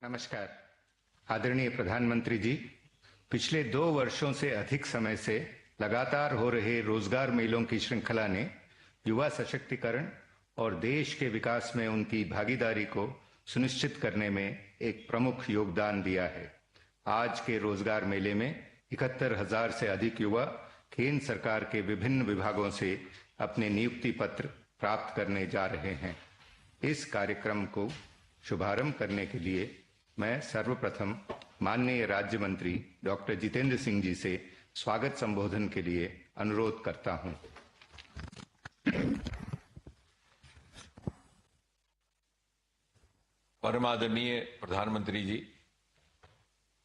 नमस्कार। आदरणीय प्रधानमंत्री जी, पिछले 2 वर्षों से अधिक समय से लगातार हो रहे रोजगार मेलों की श्रृंखला ने युवा सशक्तिकरण और देश के विकास में उनकी भागीदारी को सुनिश्चित करने में एक प्रमुख योगदान दिया है। आज के रोजगार मेले में 71,000 से अधिक युवा केंद्र सरकार के विभिन्न विभागों से अपने नियुक्ति पत्र प्राप्त करने जा रहे हैं। इस कार्यक्रम को शुभारंभ करने के लिए मैं सर्वप्रथम माननीय राज्य मंत्री डॉक्टर जितेंद्र सिंह जी से स्वागत संबोधन के लिए अनुरोध करता हूं। परमादरणीय प्रधानमंत्री जी,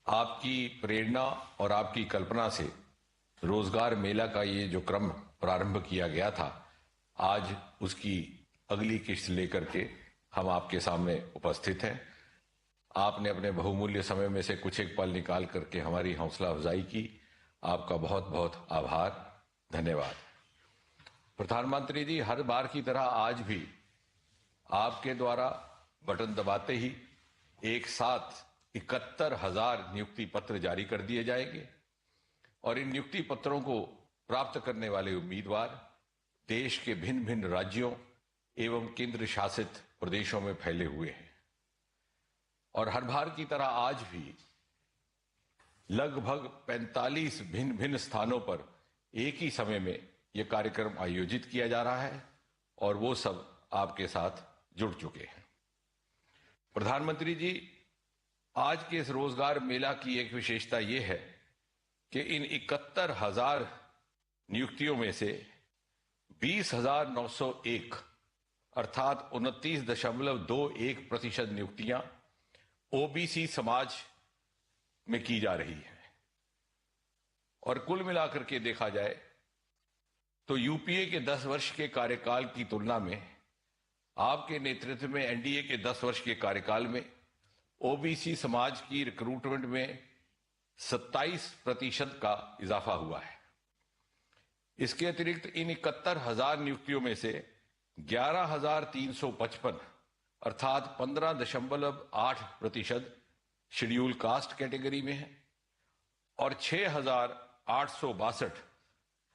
आपकी प्रेरणा और आपकी कल्पना से रोजगार मेला का ये जो क्रम प्रारंभ किया गया था, आज उसकी अगली किस्त लेकर के हम आपके सामने उपस्थित हैं। आपने अपने बहुमूल्य समय में से कुछ एक पल निकाल करके हमारी हौसला अफजाई की। आपका बहुत बहुत आभार, धन्यवाद। प्रधानमंत्री जी, हर बार की तरह आज भी आपके द्वारा बटन दबाते ही एक साथ 71,000 नियुक्ति पत्र जारी कर दिए जाएंगे और इन नियुक्ति पत्रों को प्राप्त करने वाले उम्मीदवार देश के भिन्न भिन्न राज्यों एवं केंद्र शासित प्रदेशों में फैले हुए हैं और हर बार की तरह आज भी लगभग 45 भिन्न भिन्न स्थानों पर एक ही समय में यह कार्यक्रम आयोजित किया जा रहा है और वो सब आपके साथ जुड़ चुके हैं। प्रधानमंत्री जी, आज के इस रोजगार मेला की एक विशेषता यह है कि इन 71,000 नियुक्तियों में से 20,901 अर्थात 29.21% नियुक्तियां ओबीसी समाज में की जा रही है और कुल मिलाकर के देखा जाए तो यूपीए के 10 वर्ष के कार्यकाल की तुलना में आपके नेतृत्व में एनडीए के 10 वर्ष के कार्यकाल में ओबीसी समाज की रिक्रूटमेंट में 27% का इजाफा हुआ है। इसके अतिरिक्त इन 71,000 नियुक्तियों में से 11,355 अर्थात 15.8% शेड्यूल कास्ट कैटेगरी में है और 6,862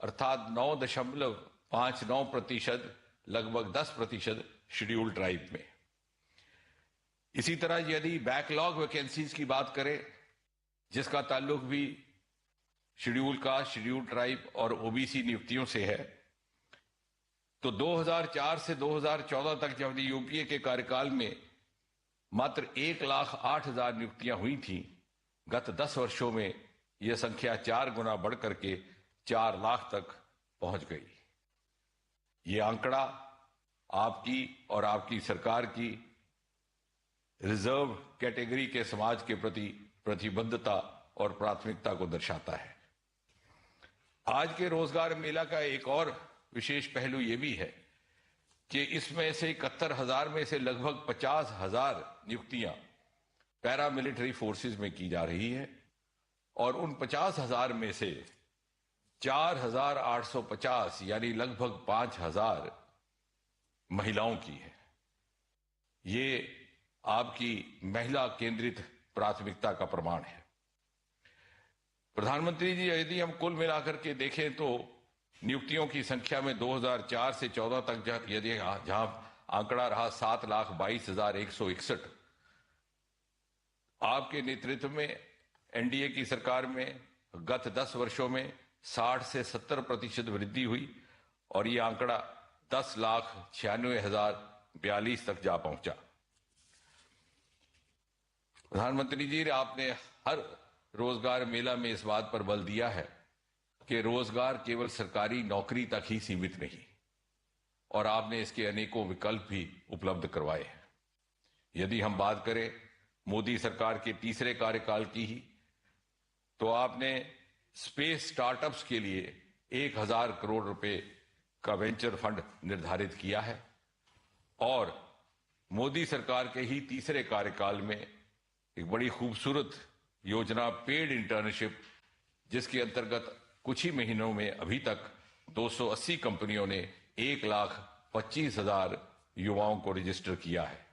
अर्थात 9.59% लगभग 10% शेड्यूल ट्राइब में। इसी तरह यदि बैकलॉग वैकेंसीज की बात करें, जिसका ताल्लुक भी शेड्यूल कास्ट, शेड्यूल ट्राइब और ओबीसी नियुक्तियों से है, तो 2004 से 2014 तक जब यूपीए के कार्यकाल में मात्र 1,08,000 नियुक्तियां हुई थीं, गत 10 वर्षों में यह संख्या 4 गुना बढ़ करके 4 लाख तक पहुंच गई। ये आंकड़ा आपकी और आपकी सरकार की रिजर्व कैटेगरी के समाज के प्रति प्रतिबद्धता और प्राथमिकता को दर्शाता है। आज के रोजगार मेला का एक और विशेष पहलू यह भी है कि इसमें से 71,000 में से लगभग 50,000 नियुक्तियां पैरामिलिट्री फोर्सेस में की जा रही है और उन 50,000 में से 4,850 यानी लगभग 5,000 महिलाओं की है। ये आपकी महिला केंद्रित प्राथमिकता का प्रमाण है। प्रधानमंत्री जी, यदि हम कुल मिलाकर के देखें तो नियुक्तियों की संख्या में 2004 से 14 तक यदि जहां आंकड़ा रहा 7,22,161, आपके नेतृत्व में एनडीए की सरकार में गत 10 वर्षों में 60 से 70% वृद्धि हुई और यह आंकड़ा 10,96,042 तक जा पहुंचा। प्रधानमंत्री जी, आपने हर रोजगार मेला में इस बात पर बल दिया है कि रोजगार केवल सरकारी नौकरी तक ही सीमित नहीं और आपने इसके अनेकों विकल्प भी उपलब्ध करवाए हैं। यदि हम बात करें मोदी सरकार के तीसरे कार्यकाल की ही, तो आपने स्पेस स्टार्टअप्स के लिए 1,000 करोड़ रुपए का वेंचर फंड निर्धारित किया है और मोदी सरकार के ही तीसरे कार्यकाल में एक बड़ी खूबसूरत योजना पेड इंटर्नशिप, जिसके अंतर्गत कुछ ही महीनों में अभी तक 280 कंपनियों ने 1,25,000 युवाओं को रजिस्टर किया है।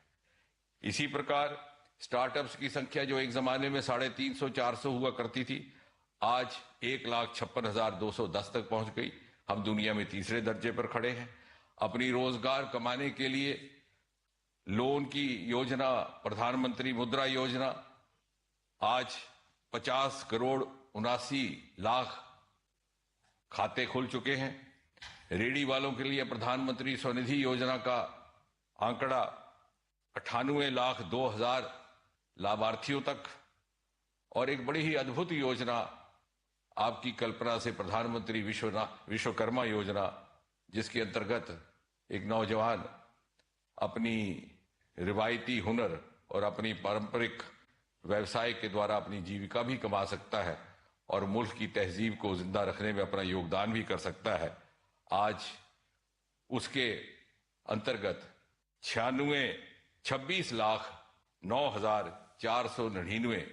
इसी प्रकार स्टार्टअप्स की संख्या जो एक जमाने में 350-400 हुआ करती थी, आज 1,56,210 तक पहुंच गई। हम दुनिया में तीसरे दर्जे पर खड़े हैं। अपनी रोजगार कमाने के लिए लोन की योजना, प्रधानमंत्री मुद्रा योजना, आज 50,79,00,000 खाते खुल चुके हैं। रेडी वालों के लिए प्रधानमंत्री स्वनिधि योजना का आंकड़ा 98,02,000 लाभार्थियों तक, और एक बड़ी ही अद्भुत योजना आपकी कल्पना से प्रधानमंत्री विश्वकर्मा योजना, जिसके अंतर्गत एक नौजवान अपनी रिवायती हुनर और अपनी पारंपरिक व्यवसाय के द्वारा अपनी जीविका भी कमा सकता है और मुल्क की तहजीब को जिंदा रखने में अपना योगदान भी कर सकता है। आज उसके अंतर्गत 26,09,499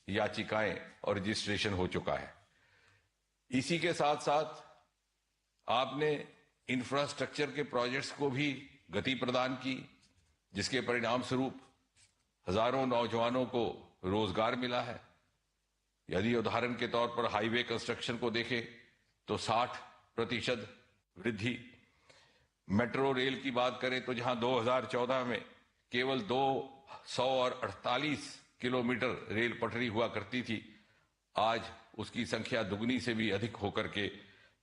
याचिकाएं और रजिस्ट्रेशन हो चुका है। इसी के साथ साथ आपने इंफ्रास्ट्रक्चर के प्रोजेक्ट्स को भी गति प्रदान की, जिसके परिणाम स्वरूप हजारों नौजवानों को रोजगार मिला है। यदि उदाहरण के तौर पर हाईवे कंस्ट्रक्शन को देखें तो 60% वृद्धि, मेट्रो रेल की बात करें तो जहां 2014 में केवल 248 किलोमीटर रेल पटरी हुआ करती थी, आज उसकी संख्या दुगनी से भी अधिक होकर के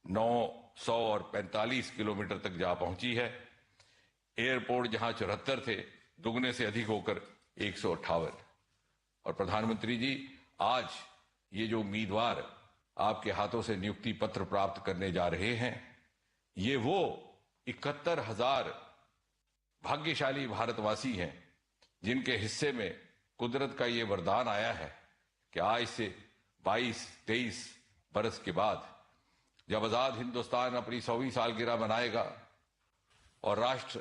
945 किलोमीटर तक जा पहुंची है। एयरपोर्ट जहां 74 थे, दुगने से अधिक होकर 158। और प्रधानमंत्री जी, आज ये जो उम्मीदवार आपके हाथों से नियुक्ति पत्र प्राप्त करने जा रहे हैं, ये वो 71,000 भाग्यशाली भारतवासी हैं जिनके हिस्से में कुदरत का ये वरदान आया है कि आज से 22-23 बरस के बाद जब आजाद हिंदुस्तान अपनी 100वीं सालगिरह मनाएगा और राष्ट्र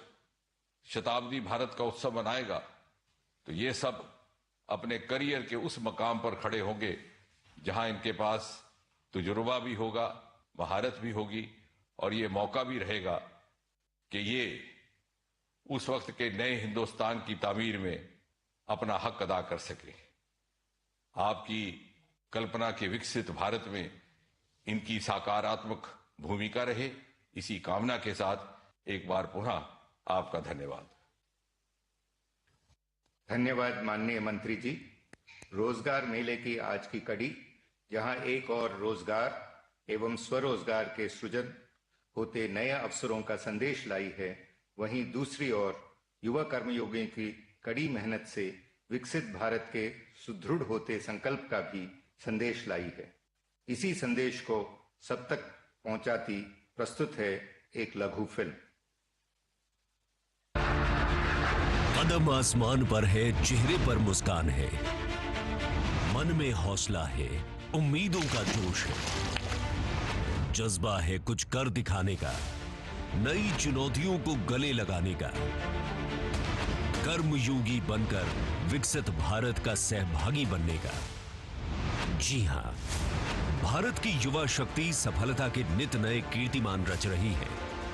शताब्दी भारत का उत्सव मनाएगा, तो ये सब अपने करियर के उस मकाम पर खड़े होंगे जहां इनके पास तजुर्बा भी होगा, महारत भी होगी, और ये मौका भी रहेगा कि ये उस वक्त के नए हिंदुस्तान की तामीर में अपना हक अदा कर सके। आपकी कल्पना के विकसित भारत में इनकी सकारात्मक भूमिका रहे, इसी कामना के साथ एक बार पुनः आपका धन्यवाद। धन्यवाद माननीय मंत्री जी। रोजगार मेले की आज की कड़ी, जहां एक और रोजगार एवं स्वरोजगार के सृजन होते नए अवसरों का संदेश लाई है, वहीं दूसरी ओर युवा कर्मयोगियों की कड़ी मेहनत से विकसित भारत के सुदृढ़ होते संकल्प का भी संदेश लाई है। इसी संदेश को सब तक पहुंचाती प्रस्तुत है एक लघु फिल्म। कदम आसमान पर है, चेहरे पर मुस्कान है, मन में हौसला है, उम्मीदों का जोश है, जज्बा है कुछ कर दिखाने का, नई चुनौतियों को गले लगाने का, कर्मयोगी बनकर विकसित भारत का सहभागी बनने का। जी हां, भारत की युवा शक्ति सफलता के नित नए कीर्तिमान रच रही है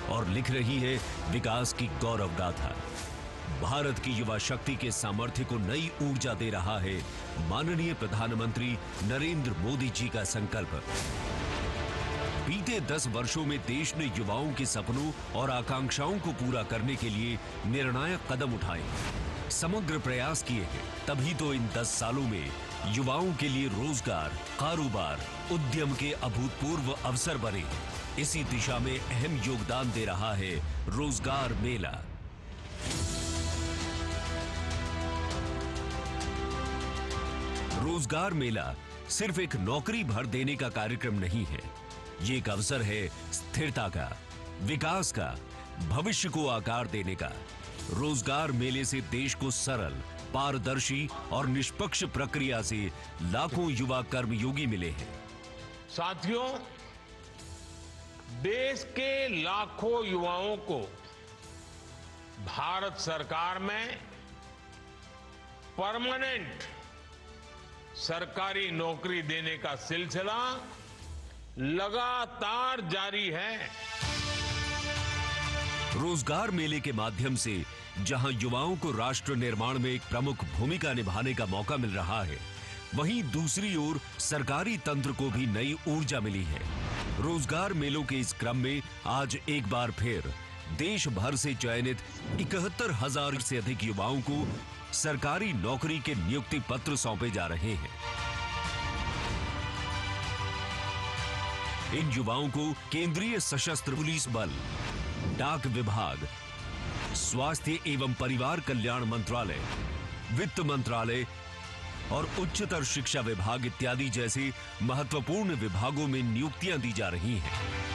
और लिख रही है विकास की गौरव गाथा। भारत की युवा शक्ति के सामर्थ्य को नई ऊर्जा दे रहा है माननीय प्रधानमंत्री नरेंद्र मोदी जी का संकल्प। बीते 10 वर्षों में देश ने युवाओं के सपनों और आकांक्षाओं को पूरा करने के लिए निर्णायक कदम उठाए, समग्र प्रयास किए हैं। तभी तो इन 10 सालों में युवाओं के लिए रोजगार, कारोबार, उद्यम के अभूतपूर्व अवसर बने। इसी दिशा में अहम योगदान दे रहा है रोजगार मेला। रोजगार मेला सिर्फ एक नौकरी भर देने का कार्यक्रम नहीं है, ये एक अवसर है स्थिरता का, विकास का, भविष्य को आकार देने का। रोजगार मेले से देश को सरल, पारदर्शी और निष्पक्ष प्रक्रिया से लाखों युवा कर्मयोगी मिले हैं। साथियों, देश के लाखों युवाओं को भारत सरकार में परमानेंट सरकारी नौकरी देने का सिलसिला लगातार जारी है। रोजगार मेले के माध्यम से जहां युवाओं को राष्ट्र निर्माण में एक प्रमुख भूमिका निभाने का मौका मिल रहा है, वहीं दूसरी ओर सरकारी तंत्र को भी नई ऊर्जा मिली है। रोजगार मेलों के इस क्रम में आज एक बार फिर देश भर से चयनित 71,000 से अधिक युवाओं को सरकारी नौकरी के नियुक्ति पत्र सौंपे जा रहे हैं। इन युवाओं को केंद्रीय सशस्त्र पुलिस बल, डाक विभाग, स्वास्थ्य एवं परिवार कल्याण मंत्रालय, वित्त मंत्रालय और उच्चतर शिक्षा विभाग इत्यादि जैसे महत्वपूर्ण विभागों में नियुक्तियां दी जा रही हैं।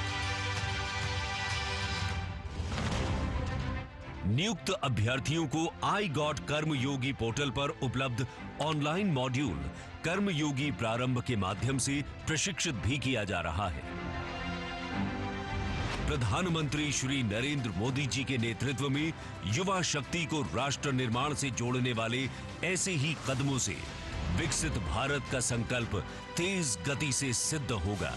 नियुक्त अभ्यर्थियों को आई गॉट कर्मयोगी पोर्टल पर उपलब्ध ऑनलाइन मॉड्यूल कर्मयोगी प्रारंभ के माध्यम से प्रशिक्षित भी किया जा रहा है। प्रधानमंत्री श्री नरेंद्र मोदी जी के नेतृत्व में युवा शक्ति को राष्ट्र निर्माण से जोड़ने वाले ऐसे ही कदमों से विकसित भारत का संकल्प तेज गति से सिद्ध होगा।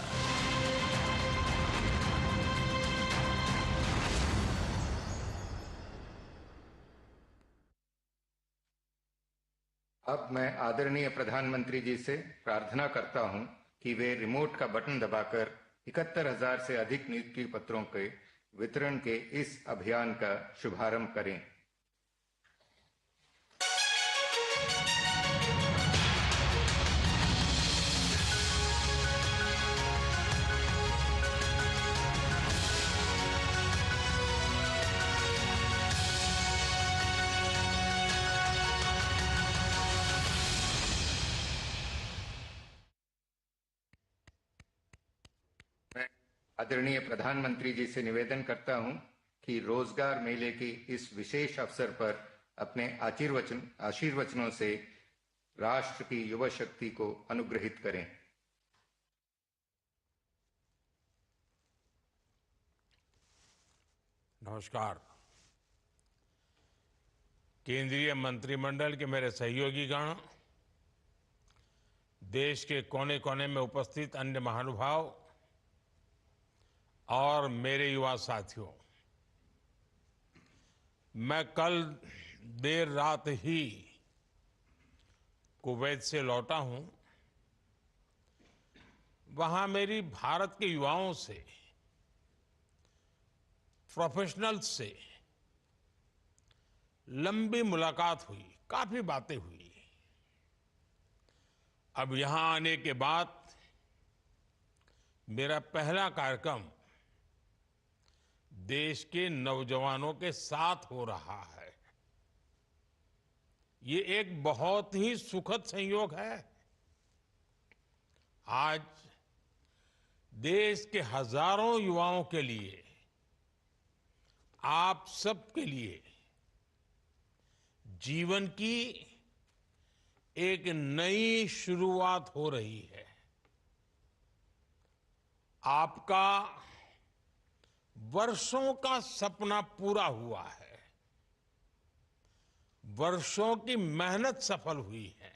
अब मैं आदरणीय प्रधानमंत्री जी से प्रार्थना करता हूं कि वे रिमोट का बटन दबाकर 71,000 से अधिक नियुक्ति पत्रों के वितरण के इस अभियान का शुभारंभ करें। आदरणीय प्रधानमंत्री जी से निवेदन करता हूं कि रोजगार मेले के इस विशेष अवसर पर अपने आशीर्वचनों से राष्ट्र की युवा शक्ति को अनुग्रहित करें। नमस्कार। केंद्रीय मंत्रिमंडल के मेरे सहयोगीगण, देश के कोने कोने में उपस्थित अन्य महानुभाव और मेरे युवा साथियों, मैं कल देर रात ही कुवैत से लौटा हूं। वहां मेरी भारत के युवाओं से, प्रोफेशनल्स से लंबी मुलाकात हुई, काफी बातें हुई। अब यहां आने के बाद मेरा पहला कार्यक्रम देश के नौजवानों के साथ हो रहा है। ये एक बहुत ही सुखद संयोग है। आज देश के हजारों युवाओं के लिए, आप सबके लिए जीवन की एक नई शुरुआत हो रही है। आपका वर्षों का सपना पूरा हुआ है, वर्षों की मेहनत सफल हुई है।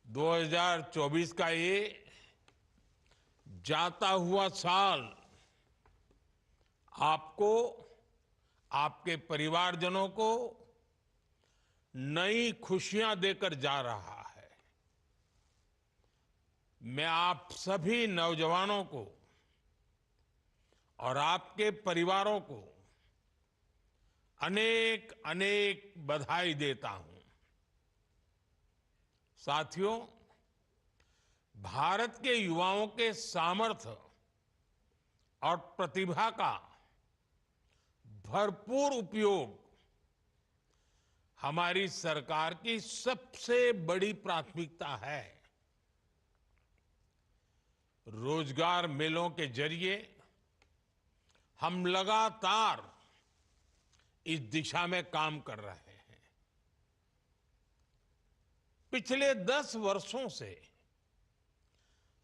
2024 का ये जाता हुआ साल आपको, आपके परिवारजनों को नई खुशियां देकर जा रहा है। मैं आप सभी नौजवानों को और आपके परिवारों को अनेक अनेक बधाई देता हूं। साथियों, भारत के युवाओं के सामर्थ्य और प्रतिभा का भरपूर उपयोग हमारी सरकार की सबसे बड़ी प्राथमिकता है। रोजगार मेलों के जरिए हम लगातार इस दिशा में काम कर रहे हैं। पिछले 10 वर्षों से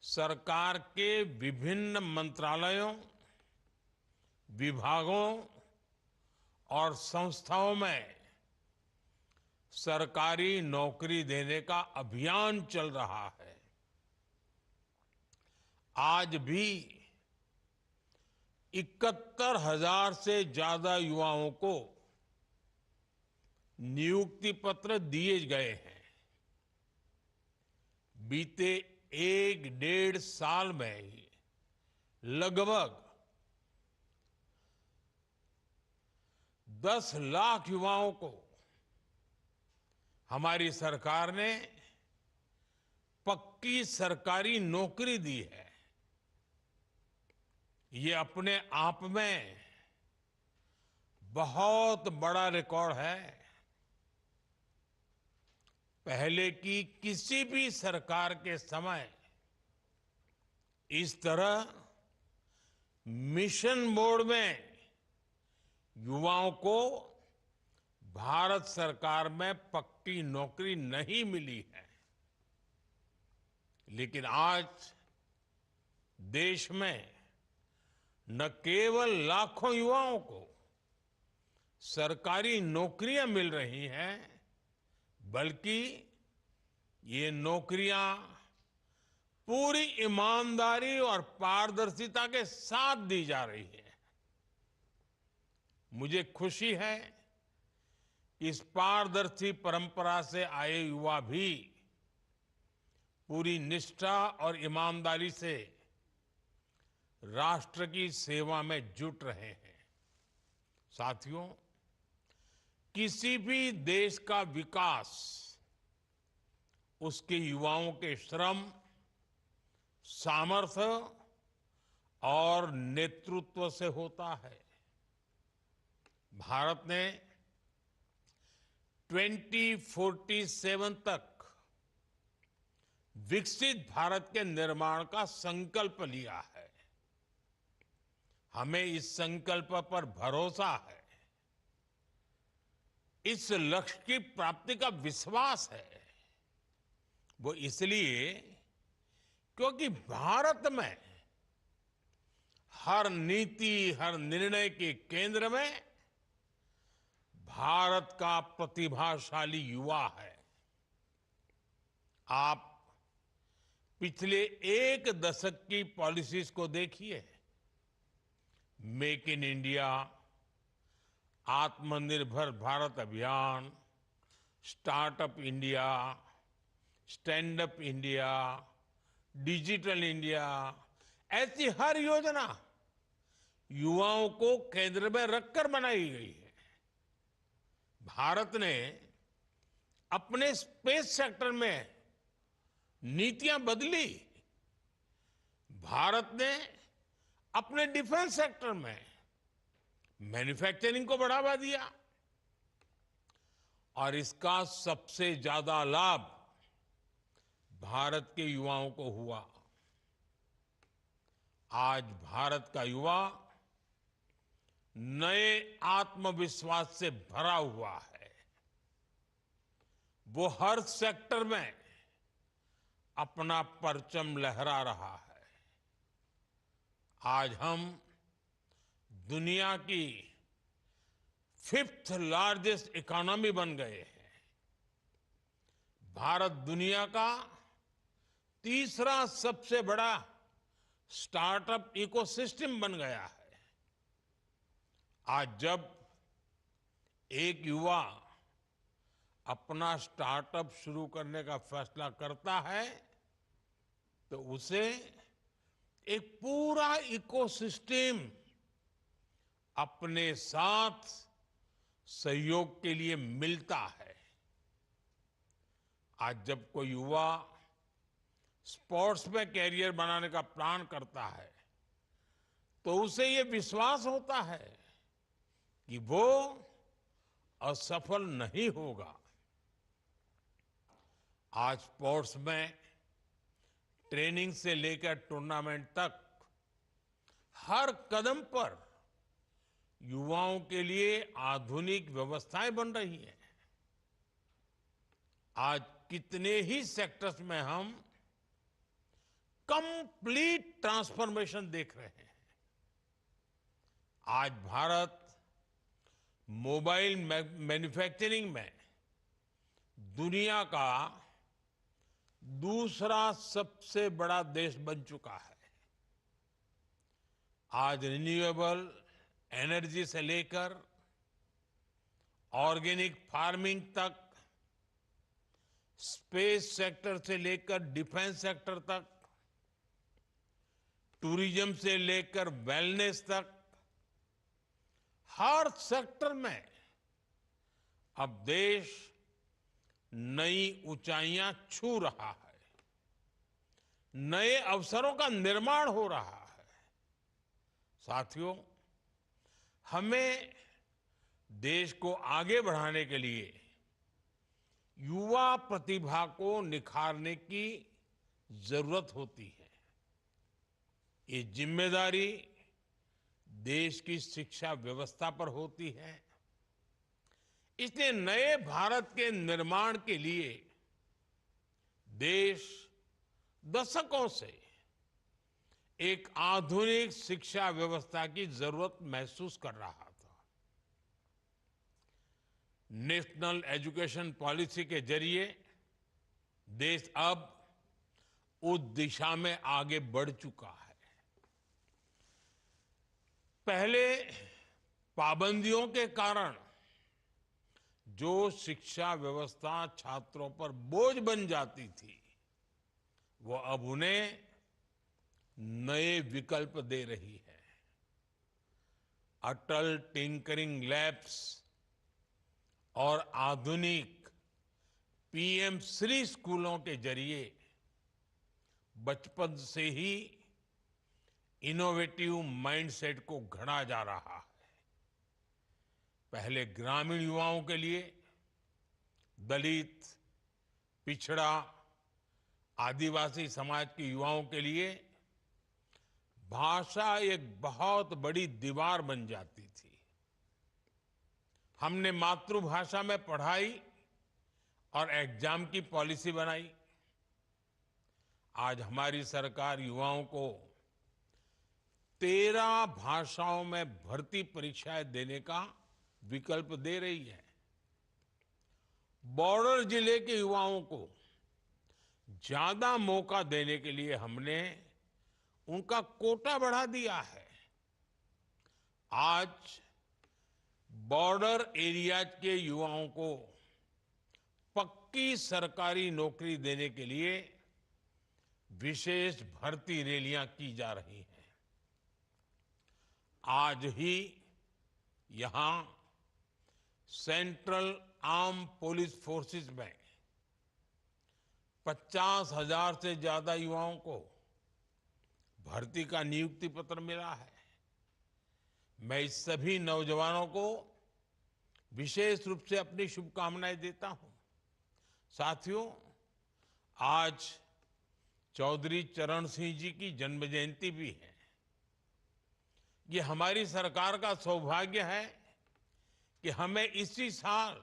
सरकार के विभिन्न मंत्रालयों, विभागों और संस्थाओं में सरकारी नौकरी देने का अभियान चल रहा है। आज भी 71,000 से ज्यादा युवाओं को नियुक्ति पत्र दिए गए हैं। बीते 1-1.5 साल में ही लगभग 10 लाख युवाओं को हमारी सरकार ने पक्की सरकारी नौकरी दी है। ये अपने आप में बहुत बड़ा रिकॉर्ड है। पहले की किसी भी सरकार के समय इस तरह मिशन मोड में युवाओं को भारत सरकार में पक्की नौकरी नहीं मिली है। लेकिन आज देश में न केवल लाखों युवाओं को सरकारी नौकरियां मिल रही हैं, बल्कि ये नौकरियां पूरी ईमानदारी और पारदर्शिता के साथ दी जा रही है। मुझे खुशी है कि इस पारदर्शी परंपरा से आए युवा भी पूरी निष्ठा और ईमानदारी से राष्ट्र की सेवा में जुट रहे हैं। साथियों, किसी भी देश का विकास उसके युवाओं के श्रम, सामर्थ्य और नेतृत्व से होता है। भारत ने 2047 तक विकसित भारत के निर्माण का संकल्प लिया है। हमें इस संकल्प पर भरोसा है। इस लक्ष्य की प्राप्ति का विश्वास है। वो इसलिए क्योंकि भारत में हर नीति, हर निर्णय के केंद्र में भारत का प्रतिभाशाली युवा है। आप पिछले 1 दशक की पॉलिसीज को देखिए। मेक इन इंडिया, आत्मनिर्भर भारत अभियान, startup India, stand up India, digital India, ऐसी हर योजना युवाओं को केंद्र में रखकर बनाई गई है। भारत ने अपने स्पेस सेक्टर में नीतियां बदली। भारत ने अपने डिफेंस सेक्टर में मैन्युफैक्चरिंग को बढ़ावा दिया और इसका सबसे ज्यादा लाभ भारत के युवाओं को हुआ। आज भारत का युवा नए आत्मविश्वास से भरा हुआ है। वो हर सेक्टर में अपना परचम लहरा रहा है। आज हम दुनिया की 5th लार्जेस्ट इकोनॉमी बन गए हैं। भारत दुनिया का तीसरा सबसे बड़ा स्टार्टअप इकोसिस्टम बन गया है। आज जब एक युवा अपना स्टार्टअप शुरू करने का फैसला करता है तो उसे एक पूरा इकोसिस्टम अपने साथ सहयोग के लिए मिलता है। आज जब कोई युवा स्पोर्ट्स में कैरियर बनाने का प्लान करता है तो उसे ये विश्वास होता है कि वो असफल नहीं होगा। आज स्पोर्ट्स में ट्रेनिंग से लेकर टूर्नामेंट तक हर कदम पर युवाओं के लिए आधुनिक व्यवस्थाएं बन रही हैं। आज कितने ही सेक्टर्स में हम कंप्लीट ट्रांसफॉर्मेशन देख रहे हैं। आज भारत मोबाइल मैन्युफैक्चरिंग में दुनिया का दूसरा सबसे बड़ा देश बन चुका है। आज रिन्यूएबल एनर्जी से लेकर ऑर्गेनिक फार्मिंग तक, स्पेस सेक्टर से लेकर डिफेंस सेक्टर तक, टूरिज्म से लेकर वेलनेस तक, हर सेक्टर में अब देश नई ऊंचाइयां छू रहा है, नए अवसरों का निर्माण हो रहा है। साथियों, हमें देश को आगे बढ़ाने के लिए युवा प्रतिभा को निखारने की जरूरत होती है। ये जिम्मेदारी देश की शिक्षा व्यवस्था पर होती है। इसलिए नए भारत के निर्माण के लिए देश दशकों से एक आधुनिक शिक्षा व्यवस्था की जरूरत महसूस कर रहा था। नेशनल एजुकेशन पॉलिसी के जरिए देश अब उस दिशा में आगे बढ़ चुका है। पहले पाबंदियों के कारण जो शिक्षा व्यवस्था छात्रों पर बोझ बन जाती थी, वो अब उन्हें नए विकल्प दे रही है। अटल टिंकरिंग लैब्स और आधुनिक पीएम श्री स्कूलों के जरिए बचपन से ही इनोवेटिव माइंडसेट को गढ़ा जा रहा है। पहले ग्रामीण युवाओं के लिए, दलित, पिछड़ा, आदिवासी समाज के युवाओं के लिए भाषा एक बहुत बड़ी दीवार बन जाती थी। हमने मातृभाषा में पढ़ाई और एग्जाम की पॉलिसी बनाई। आज हमारी सरकार युवाओं को 13 भाषाओं में भर्ती परीक्षाएं देने का विकल्प दे रही है। बॉर्डर जिले के युवाओं को ज्यादा मौका देने के लिए हमने उनका कोटा बढ़ा दिया है। आज बॉर्डर एरियाज के युवाओं को पक्की सरकारी नौकरी देने के लिए विशेष भर्ती रैलियां की जा रही हैं। आज ही यहां सेंट्रल आर्म पुलिस फोर्सेस में 50,000 से ज्यादा युवाओं को भर्ती का नियुक्ति पत्र मिला है। मैं इस सभी नौजवानों को विशेष रूप से अपनी शुभकामनाएं देता हूं। साथियों, आज चौधरी चरण सिंह जी की जन्म जयंती भी है। ये हमारी सरकार का सौभाग्य है कि हमें इसी साल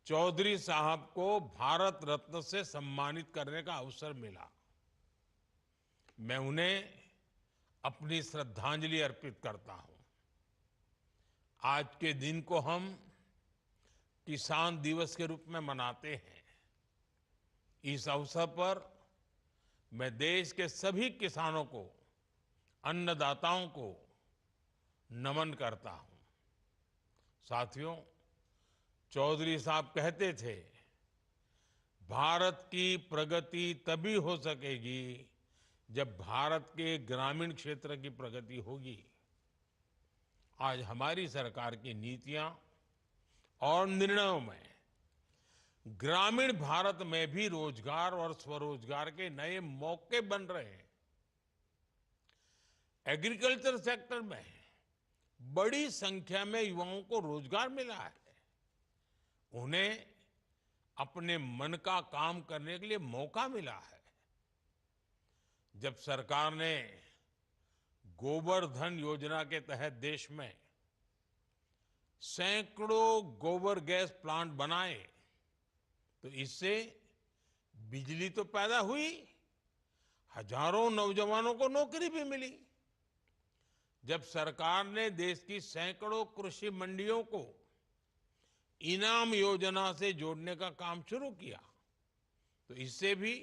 चौधरी साहब को भारत रत्न से सम्मानित करने का अवसर मिला। मैं उन्हें अपनी श्रद्धांजलि अर्पित करता हूं। आज के दिन को हम किसान दिवस के रूप में मनाते हैं। इस अवसर पर मैं देश के सभी किसानों को, अन्नदाताओं को नमन करता हूं। साथियों, चौधरी साहब कहते थे, भारत की प्रगति तभी हो सकेगी जब भारत के ग्रामीण क्षेत्र की प्रगति होगी। आज हमारी सरकार की नीतियां और निर्णयों में ग्रामीण भारत में भी रोजगार और स्वरोजगार के नए मौके बन रहे हैं। एग्रीकल्चर सेक्टर में बड़ी संख्या में युवाओं को रोजगार मिला है। उन्हें अपने मन का काम करने के लिए मौका मिला है। जब सरकार ने गोबर धन योजना के तहत देश में सैकड़ों गोबर गैस प्लांट बनाए, तो इससे बिजली तो पैदा हुई, हजारों नौजवानों को नौकरी भी मिली। जब सरकार ने देश की सैकड़ों कृषि मंडियों को इनाम योजना से जोड़ने का काम शुरू किया, तो इससे भी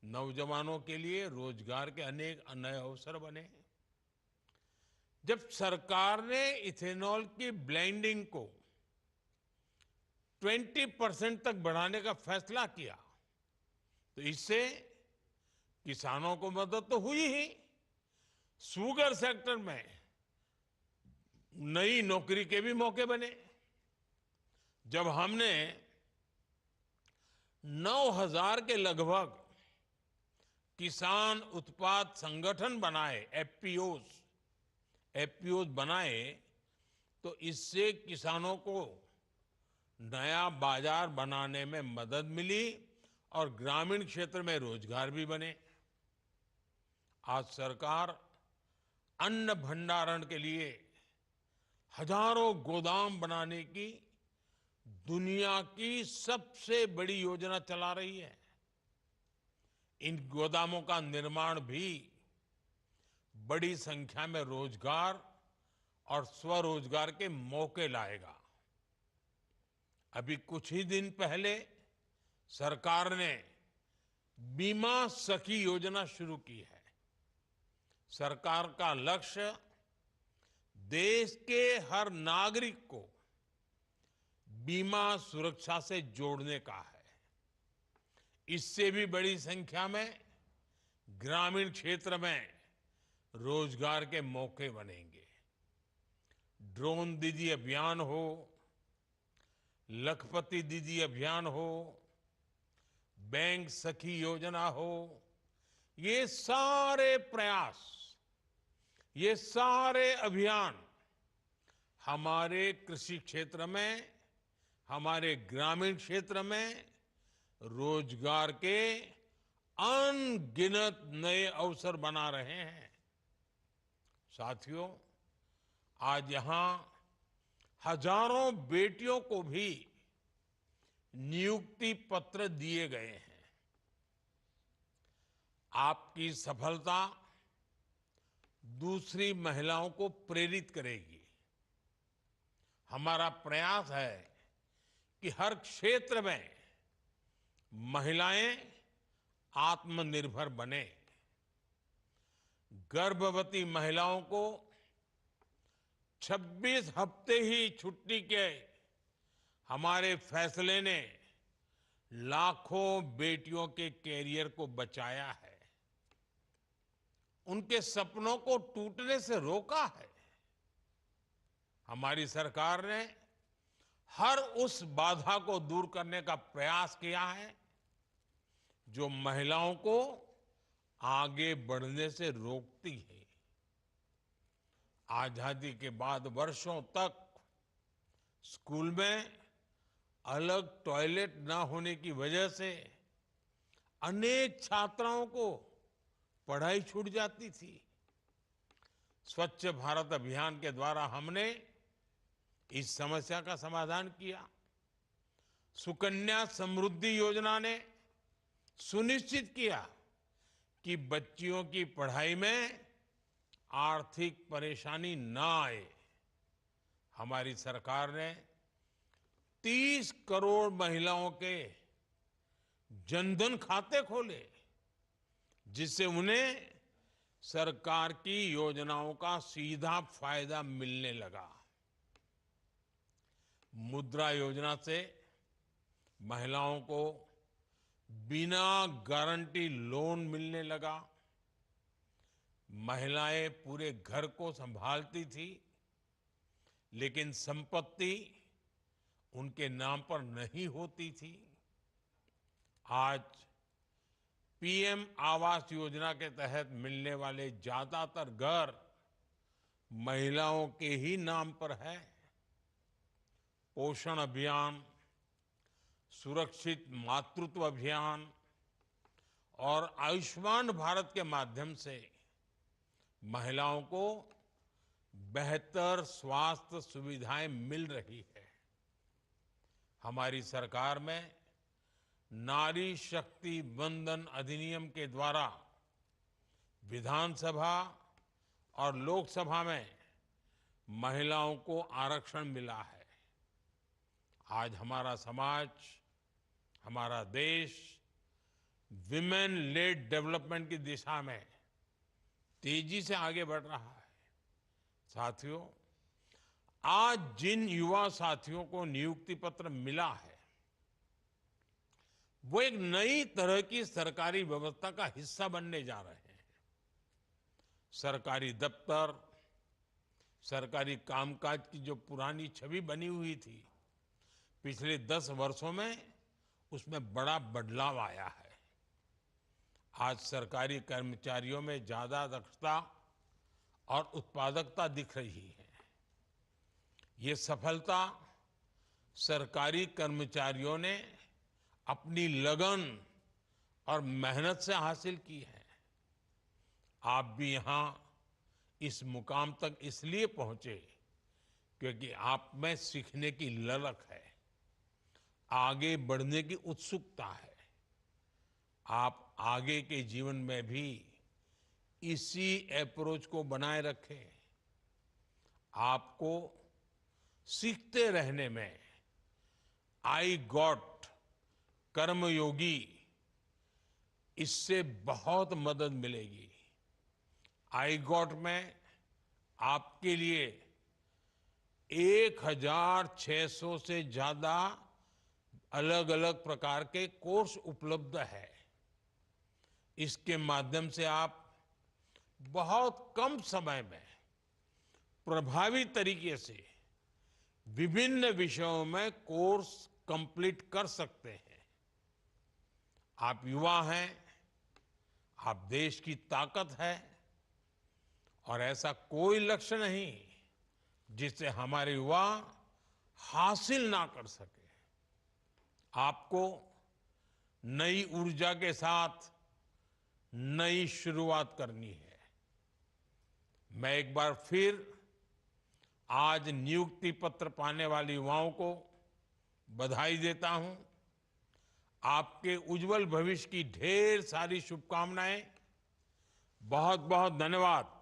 नौजवानों के लिए रोजगार के अनेक नए अवसर बने। जब सरकार ने इथेनॉल की ब्लेंडिंग को 20% तक बढ़ाने का फैसला किया तो इससे किसानों को मदद तो हुई ही, शुगर सेक्टर में नई नौकरी के भी मौके बने। जब हमने 9,000 के लगभग किसान उत्पाद संगठन बनाए, एफपीओज बनाए, तो इससे किसानों को नया बाजार बनाने में मदद मिली और ग्रामीण क्षेत्र में रोजगार भी बने। आज सरकार अन्न भंडारण के लिए हजारों गोदाम बनाने की दुनिया की सबसे बड़ी योजना चला रही है। इन गोदामों का निर्माण भी बड़ी संख्या में रोजगार और स्वरोजगार के मौके लाएगा। अभी कुछ ही दिन पहले सरकार ने बीमा सखी योजना शुरू की है। सरकार का लक्ष्य देश के हर नागरिक को बीमा सुरक्षा से जोड़ने का है। इससे भी बड़ी संख्या में ग्रामीण क्षेत्र में रोजगार के मौके बनेंगे। ड्रोन दीदी अभियान हो, लखपति दीदी अभियान हो, बैंक सखी योजना हो, ये सारे प्रयास, ये सारे अभियान हमारे कृषि क्षेत्र में, हमारे ग्रामीण क्षेत्र में रोजगार के अनगिनत नए अवसर बना रहे हैं। साथियों, आज यहां हजारों बेटियों को भी नियुक्ति पत्र दिए गए हैं। आपकी सफलता दूसरी महिलाओं को प्रेरित करेगी। हमारा प्रयास है कि हर क्षेत्र में महिलाएं आत्मनिर्भर बने। गर्भवती महिलाओं को 26 हफ्ते ही छुट्टी के हमारे फैसले ने लाखों बेटियों के कैरियर को बचाया है, उनके सपनों को टूटने से रोका है। हमारी सरकार ने हर उस बाधा को दूर करने का प्रयास किया है जो महिलाओं को आगे बढ़ने से रोकती है। आजादी के बाद वर्षों तक स्कूल में अलग टॉयलेट न होने की वजह से अनेक छात्राओं को पढ़ाई छूट जाती थी। स्वच्छ भारत अभियान के द्वारा हमने इस समस्या का समाधान किया। सुकन्या समृद्धि योजना ने सुनिश्चित किया कि बच्चियों की पढ़ाई में आर्थिक परेशानी न आए। हमारी सरकार ने 30 करोड़ महिलाओं के जनधन खाते खोले, जिससे उन्हें सरकार की योजनाओं का सीधा फायदा मिलने लगा। मुद्रा योजना से महिलाओं को बिना गारंटी लोन मिलने लगा। महिलाएं पूरे घर को संभालती थी, लेकिन संपत्ति उनके नाम पर नहीं होती थी। आज पीएम आवास योजना के तहत मिलने वाले ज्यादातर घर महिलाओं के ही नाम पर है। पोषण अभियान, सुरक्षित मातृत्व अभियान और आयुष्मान भारत के माध्यम से महिलाओं को बेहतर स्वास्थ्य सुविधाएं मिल रही है। हमारी सरकार में नारी शक्ति वंदन अधिनियम के द्वारा विधानसभा और लोकसभा में महिलाओं को आरक्षण मिला है। आज हमारा समाज, हमारा देश विमेन लेड डेवलपमेंट की दिशा में तेजी से आगे बढ़ रहा है। साथियों, आज जिन युवा साथियों को नियुक्ति पत्र मिला है, वो एक नई तरह की सरकारी व्यवस्था का हिस्सा बनने जा रहे हैं। सरकारी दफ्तर, सरकारी कामकाज की जो पुरानी छवि बनी हुई थी, पिछले 10 वर्षों में उसमें बड़ा बदलाव आया है। आज सरकारी कर्मचारियों में ज्यादा दक्षता और उत्पादकता दिख रही है। ये सफलता सरकारी कर्मचारियों ने अपनी लगन और मेहनत से हासिल की है। आप भी यहां इस मुकाम तक इसलिए पहुंचे क्योंकि आप में सीखने की ललक है, आगे बढ़ने की उत्सुकता है। आप आगे के जीवन में भी इसी अप्रोच को बनाए रखें। आपको सीखते रहने में आई गॉट कर्मयोगी, इससे बहुत मदद मिलेगी। आई गॉट में आपके लिए 1600 से ज्यादा अलग अलग प्रकार के कोर्स उपलब्ध है। इसके माध्यम से आप बहुत कम समय में प्रभावी तरीके से विभिन्न विषयों में कोर्स कंप्लीट कर सकते हैं। आप युवा हैं, आप देश की ताकत है, और ऐसा कोई लक्ष्य नहीं जिसे हमारे युवा हासिल ना कर सके। आपको नई ऊर्जा के साथ नई शुरुआत करनी है। मैं एक बार फिर आज नियुक्ति पत्र पाने वाले युवाओं को बधाई देता हूं। आपके उज्जवल भविष्य की ढेर सारी शुभकामनाएं। बहुत बहुत धन्यवाद।